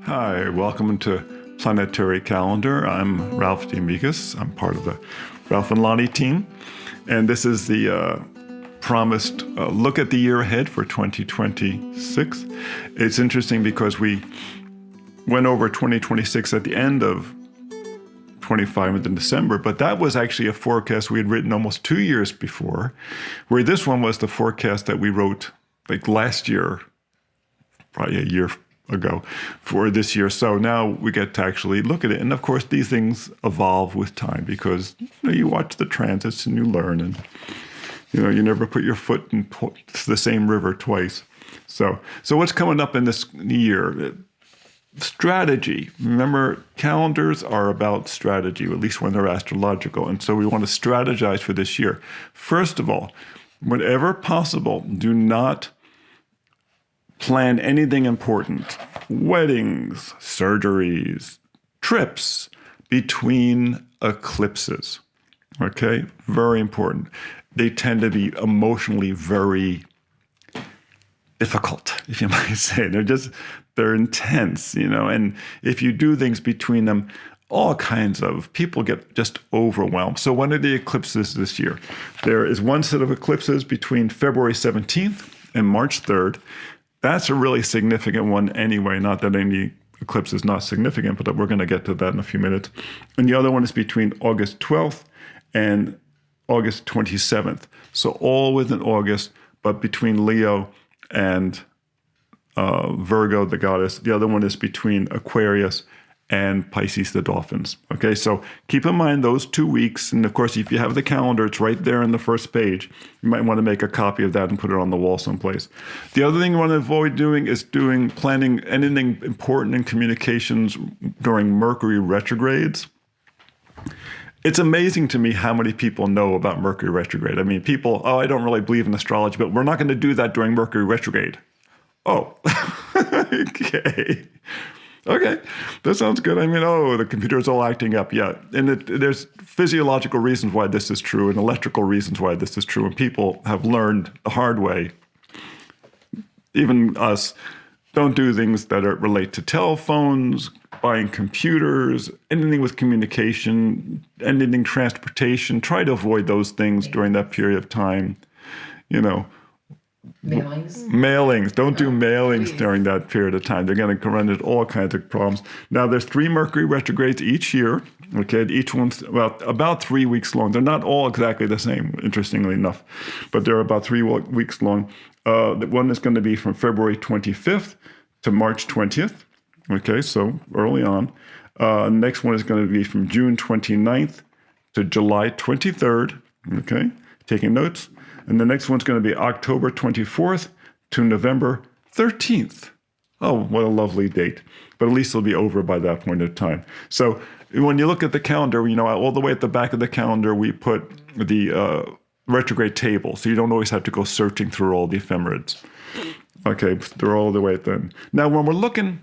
Hi, welcome to Planetary Calendar. I'm Ralph D'Amigas. I'm part of the Ralph and Lahni team. And this is the promised look at the year ahead for 2026. It's interesting because we went over 2026 at the end of 25 in December, but that was actually a forecast we had written almost 2 years before, where this one was the forecast that we wrote like last year, probably a year ago for this year. So now we get to actually look at it. And of course, these things evolve with time because you watch the transits and you learn, and you never put your foot in the same river twice. So what's coming up in this year? Strategy. Remember, calendars are about strategy, at least when they're astrological. And so we want to strategize for this year. First of all, whenever possible, do not plan anything important. Weddings, surgeries, trips between eclipses. Okay? Very important. They tend to be emotionally very difficult, if you might say. They're intense, and if you do things between them, all kinds of people get just overwhelmed. So when are the eclipses this year? There is one set of eclipses between February 17th and March 3rd. That's a really significant one anyway, not that any eclipse is not significant, but we're going to get to that in a few minutes. And the other one is between August 12th and August 27th. So all within August, but between Leo and Virgo, the goddess. The other one is between Aquarius and Pisces, the dolphins. Okay, so keep in mind those 2 weeks. And of course, if you have the calendar, it's right there on the first page. You might want to make a copy of that and put it on the wall someplace. The other thing you want to avoid doing is planning anything important in communications during Mercury retrogrades. It's amazing to me how many people know about Mercury retrograde. I mean, people, I don't really believe in astrology, but we're not going to do that during Mercury retrograde. Oh, okay. Okay, that sounds good. I mean, the computer's all acting up. Yeah, and there's physiological reasons why this is true and electrical reasons why this is true. And people have learned the hard way, even us, don't do things that relate to telephones, buying computers, anything with communication, anything transportation. Try to avoid those things during that period of time. Mailings. Don't do mailings during that period of time. They're going to run into all kinds of problems. Now, there's 3 Mercury retrogrades each year. Okay, each one's about 3 weeks long. They're not all exactly the same, interestingly enough, but they're about 3 weeks long. The one is going to be from February 25th to March 20th. Okay, so early on. Next one is going to be from June 29th to July 23rd. Okay, taking notes. And the next one's going to be October 24th to November 13th. Oh, what a lovely date. But at least it'll be over by that point in time. So when you look at the calendar, all the way at the back of the calendar, we put the retrograde table. So you don't always have to go searching through all the ephemerides. Okay, they're all the way at the end. Now, when we're looking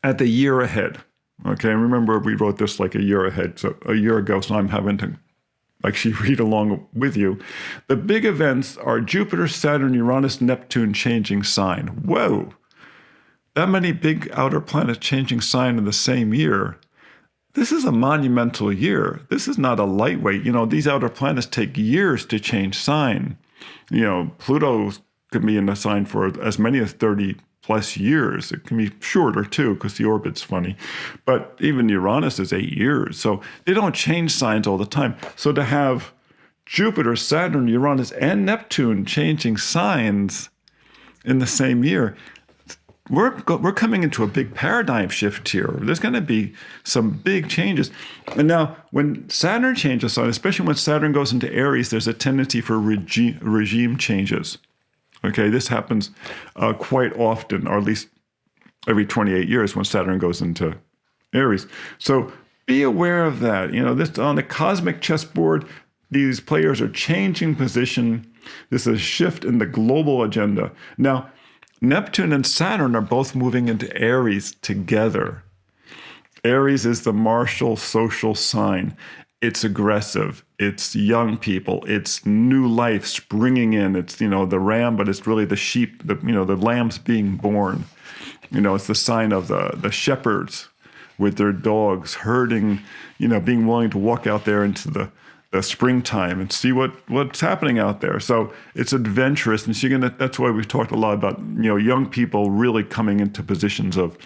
at the year ahead, okay, remember we wrote this like a year ahead, so a year ago, so I'm having to actually read along with you. The big events are Jupiter, Saturn, Uranus, Neptune changing sign. Whoa! That many big outer planets changing sign in the same year. This is a monumental year. This is not a lightweight. These outer planets take years to change sign. Pluto could be in a sign for as many as 30 plus years. It can be shorter too, because the orbit's funny. But even Uranus is 8 years. So they don't change signs all the time. So to have Jupiter, Saturn, Uranus, and Neptune changing signs in the same year, we're coming into a big paradigm shift here. There's going to be some big changes. And now when Saturn changes sign, especially when Saturn goes into Aries, there's a tendency for regime changes. Okay, this happens quite often, or at least every 28 years when Saturn goes into Aries. So be aware of that. This on the cosmic chessboard, these players are changing position. This is a shift in the global agenda. Now, Neptune and Saturn are both moving into Aries together. Aries is the martial social sign. It's aggressive. It's young people. It's new life springing in. It's, the ram, but it's really the sheep, the lambs being born. It's the sign of the shepherds with their dogs herding, being willing to walk out there into the springtime and see what's happening out there. So it's adventurous, and that's why we've talked a lot about young people really coming into positions of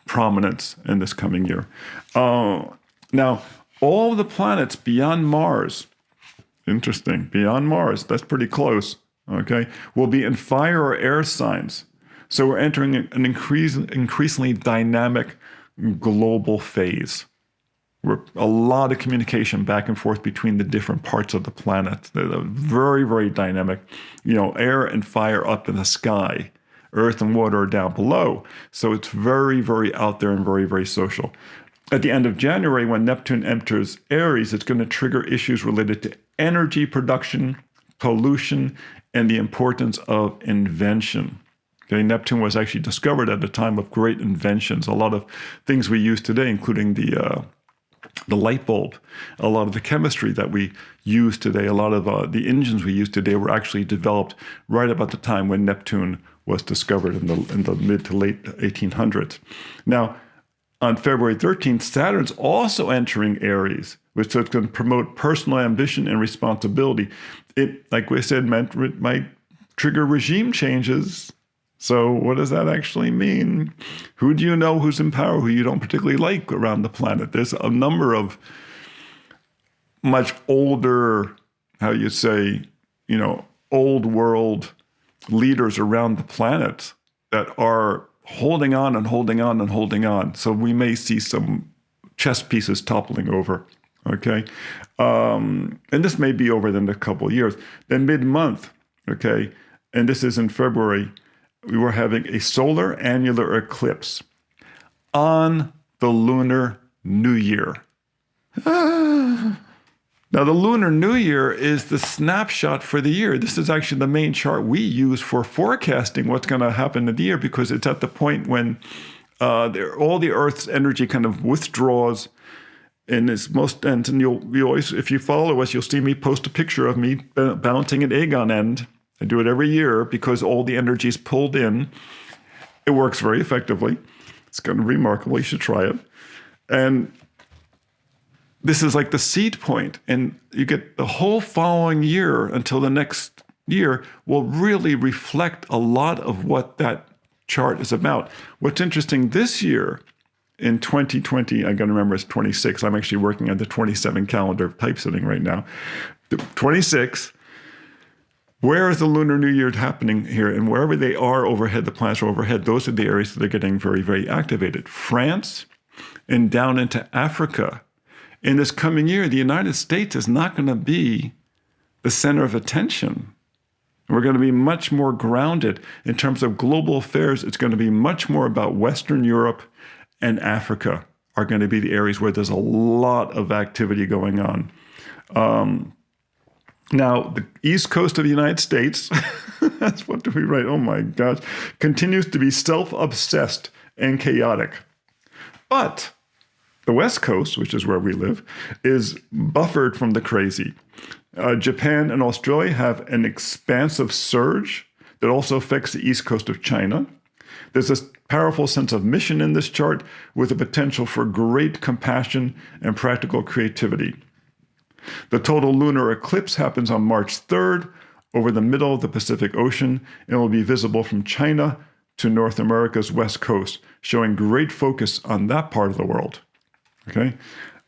prominence in this coming year. Now, all the planets beyond Mars, interesting, beyond Mars, that's pretty close, okay, will be in fire or air signs. So we're entering an increasingly dynamic global phase. We're a lot of communication back and forth between the different parts of the planet. They're very, very dynamic. Air and fire up in the sky, earth and water are down below. So it's very, very out there and very, very social. At the end of January, when Neptune enters Aries, it's going to trigger issues related to energy production, pollution, and the importance of invention. Okay, Neptune was actually discovered at a time of great inventions. A lot of things we use today, including the light bulb, a lot of the chemistry that we use today, a lot of the engines we use today were actually developed right about the time when Neptune was discovered in the mid to late 1800s. Now, on February 13th, Saturn's also entering Aries, which is going to promote personal ambition and responsibility. It, like we said, might trigger regime changes. So what does that actually mean? Who do you know who's in power, who you don't particularly like around the planet? There's a number of much older, old world leaders around the planet that are holding on and holding on and holding on. So we may see some chess pieces toppling over, okay? And this may be over the next couple of years. Then mid-month, okay, and this is in February, we were having a solar annular eclipse on the Lunar New Year. Now, the Lunar New Year is the snapshot for the year. This is actually the main chart we use for forecasting what's going to happen in the year, because it's at the point when all the Earth's energy kind of withdraws. And you always, if you follow us, you'll see me post a picture of me balancing an egg on end. I do it every year because all the energy is pulled in. It works very effectively. It's kind of remarkable. You should try it. And this is like the seed point, and you get the whole following year until the next year will really reflect a lot of what that chart is about. What's interesting this year in 2020, I'm going to remember it's 26. I'm actually working on the 27 calendar typesetting right now. 26, where is the Lunar New Year happening here? And wherever they are overhead, the planets are overhead, those are the areas that are getting very, very activated. France and down into Africa. In this coming year, the United States is not going to be the center of attention. We're going to be much more grounded in terms of global affairs. It's going to be much more about Western Europe and Africa are going to be the areas where there's a lot of activity going on. Now, the East Coast of the United States, that's what do we write? Oh my gosh, continues to be self-obsessed and chaotic. But the West Coast, which is where we live, is buffered from the crazy. Japan and Australia have an expansive surge that also affects the East Coast of China. There's this powerful sense of mission in this chart with the potential for great compassion and practical creativity. The total lunar eclipse happens on March 3rd over the middle of the Pacific Ocean and will be visible from China to North America's west coast, showing great focus on that part of the world. Okay.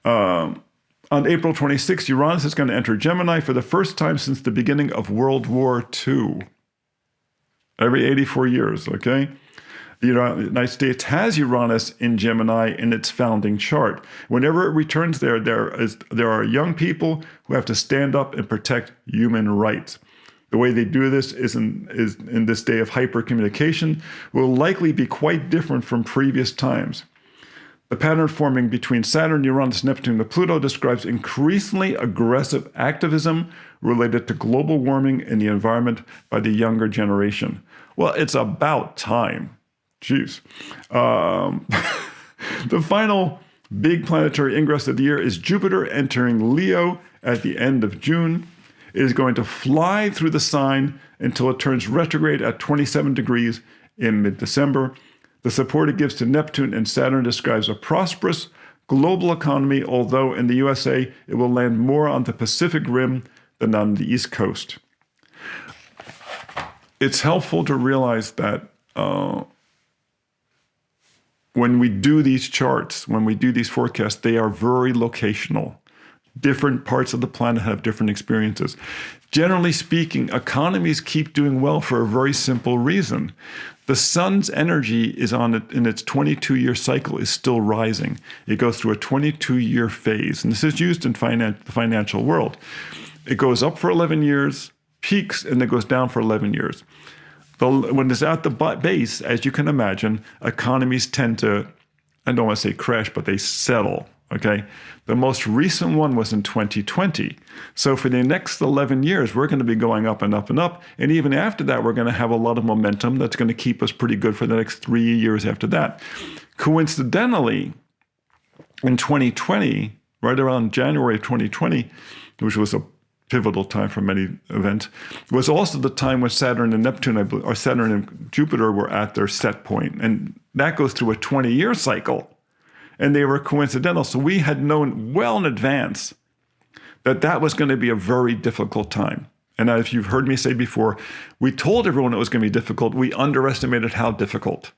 On April 26th, Uranus is going to enter Gemini for the first time since the beginning of World War II. Every 84 years, okay? The United States has Uranus in Gemini in its founding chart. Whenever it returns there are young people who have to stand up and protect human rights. The way they do this is in this day of hypercommunication will likely be quite different from previous times. The pattern forming between Saturn, Uranus, Neptune, and Pluto describes increasingly aggressive activism related to global warming and the environment by the younger generation. Well, it's about time. Jeez. The final big planetary ingress of the year is Jupiter entering Leo at the end of June. It is going to fly through the sign until it turns retrograde at 27 degrees in mid-December. The support it gives to Neptune and Saturn describes a prosperous global economy, although in the USA it will land more on the Pacific Rim than on the East Coast. It's helpful to realize that when we do these charts, when we do these forecasts, they are very locational. Different parts of the planet have different experiences. Generally speaking, economies keep doing well for a very simple reason. The sun's energy is on it in its 22-year cycle is still rising. It goes through a 22-year phase, and this is used in the financial world. It goes up for 11 years, peaks, and then goes down for 11 years. When it's at the base, as you can imagine, economies tend to, I don't want to say crash, but they settle. Okay, the most recent one was in 2020. So for the next 11 years, we're going to be going up and up and up. And even after that, we're going to have a lot of momentum that's going to keep us pretty good for the next 3 years after that. Coincidentally, in 2020, right around January of 2020, which was a pivotal time for many events, was also the time when Saturn and Neptune, or Saturn and Jupiter were at their set point. And that goes through a 20-year cycle. And they were coincidental. So we had known well in advance that that was going to be a very difficult time. And as you've heard me say before, we told everyone it was going to be difficult. We underestimated how difficult.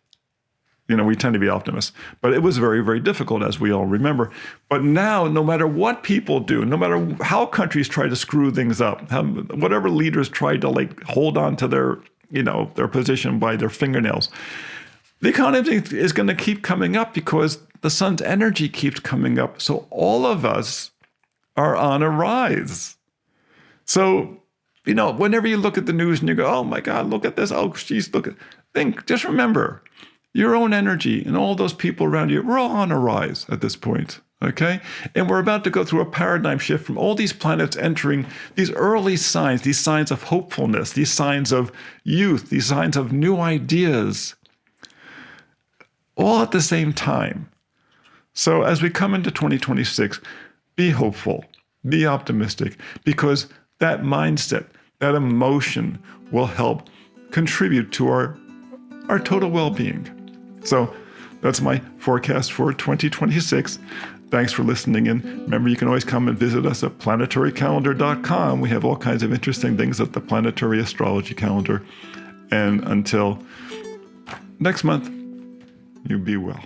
We tend to be optimists. But it was very, very difficult, as we all remember. But now, no matter what people do, no matter how countries try to screw things up, whatever leaders try to hold on to their position by their fingernails, the economy is going to keep coming up because the sun's energy keeps coming up. So all of us are on a rise. So, whenever you look at the news and you go, oh my God, look at this. Oh, geez, just remember, your own energy and all those people around you, we're all on a rise at this point. Okay? And we're about to go through a paradigm shift from all these planets entering these early signs, these signs of hopefulness, these signs of youth, these signs of new ideas, all at the same time. So as we come into 2026, be hopeful, be optimistic, because that mindset, that emotion will help contribute to our total well-being. So that's my forecast for 2026. Thanks for listening in. Remember, you can always come and visit us at planetarycalendar.com. We have all kinds of interesting things at the Planetary Astrology Calendar. And until next month, you be well.